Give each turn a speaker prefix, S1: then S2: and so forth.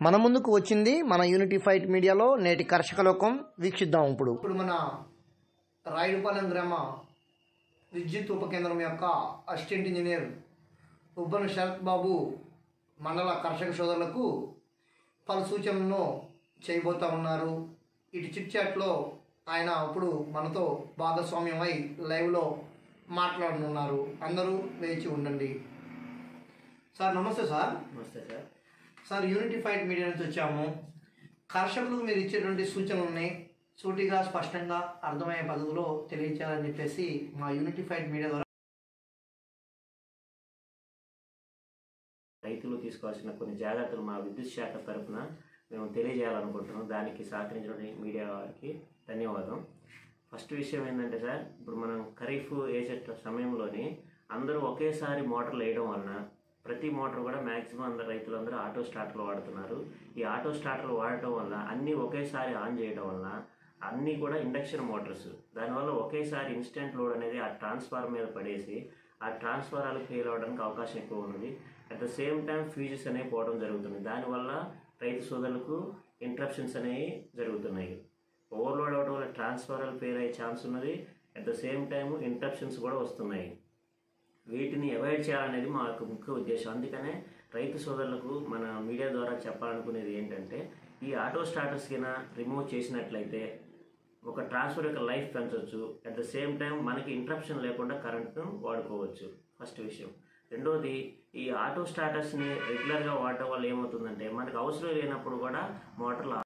S1: మన ముందుకు వచ్చింది మన యూనిటీఫైడ్ మీడియాలో నేటి కర్షక లోకం. వీక్షిద్దాం. ఇప్పుడు మన రాయుడుపాలెం గ్రామ విద్యుత్ ఉప కేంద్రం యొక్క అసిస్టెంట్ ఇంజనీర్ ఉబ్బన శరత్ బాబు మండల కర్షక సోదరులకు పలు సూచనలను చేయబోతూ ఉన్నారు. ఇటు చిట్ చాట్లో ఆయన ఇప్పుడు మనతో భాగస్వామ్యమై లైవ్లో మాట్లాడనున్నారు. అందరూ వేచి ఉండండి. సార్ నమస్తే. సార్
S2: నమస్తే సార్.
S1: సార్ యూనిటీఫైడ్ మీడియా నుంచి వచ్చాము. కర్షకులకు మీరు ఇచ్చేటువంటి సూచనలని సూటిగా స్పష్టంగా అర్థమయ్యే పద్ధతిలో తెలియచేయాలని చెప్పేసి మా యూనిటీఫైడ్ మీడియా ద్వారా
S2: రైతులు తీసుకోవాల్సిన కొన్ని జాగ్రత్తలు మా విద్యుత్ శాఖ తరఫున మేము తెలియజేయాలనుకుంటున్నాం. దానికి సహకరించిన మీడియా వారికి ధన్యవాదం. ఫస్ట్ విషయం ఏంటంటే సార్, ఇప్పుడు మనం ఖరీఫ్ వేసే సమయంలోని అందరూ ఒకేసారి మోటార్లు వేయడం వలన ప్రతి మోటార్ కూడా మ్యాక్సిమం అందరు రైతులందరూ ఆటో స్టార్టర్లు వాడుతున్నారు. ఈ ఆటో స్టార్టర్లు వాడటం వల్ల అన్నీ ఒకేసారి ఆన్ చేయడం వలన అన్నీ కూడా ఇండక్షన్ మోటార్స్, దానివల్ల ఒకేసారి ఇన్స్టెంట్ లోడ్ అనేది ఆ ట్రాన్స్ఫార్మర్ మీద పడేసి ఆ ట్రాన్స్ఫార్మర్లు ఫెయిల్ అవ్వడానికి అవకాశం ఎక్కువ ఉన్నది. At the same time fuses అనేవి పోవడం జరుగుతుంది. దానివల్ల రైతు సోదరులకు ఇంటరప్షన్స్ అనేవి జరుగుతున్నాయి. ఓవర్లోడ్ అవ్వడం వల్ల ట్రాన్స్ఫార్మర్లు ఫెయిల్ అయ్యే ఛాన్స్ ఉన్నది. At the same time interruptions కూడా వస్తున్నాయి. వీటిని అవాయిడ్ చేయాలనేది మా యొక్క ముఖ్య ఉద్దేశం. అందుకనే రైతు సోదరులకు మన మీడియా ద్వారా చెప్పాలనుకునేది ఏంటంటే, ఈ ఆటో స్టార్టర్స్ కింద రిమూవ్ చేసినట్లయితే ఒక ట్రాన్స్ఫర్ యొక్క లైఫ్ పెంచవచ్చు. అట్ ద సేమ్ టైం మనకి ఇంటరప్షన్ లేకుండా కరెంట్ను వాడుకోవచ్చు. ఫస్ట్ విషయం. రెండోది, ఈ ఆటో స్టార్టర్స్ని రెగ్యులర్గా వాడటం వల్ల ఏమవుతుందంటే మనకు అవసరం లేనప్పుడు కూడా మోటార్లు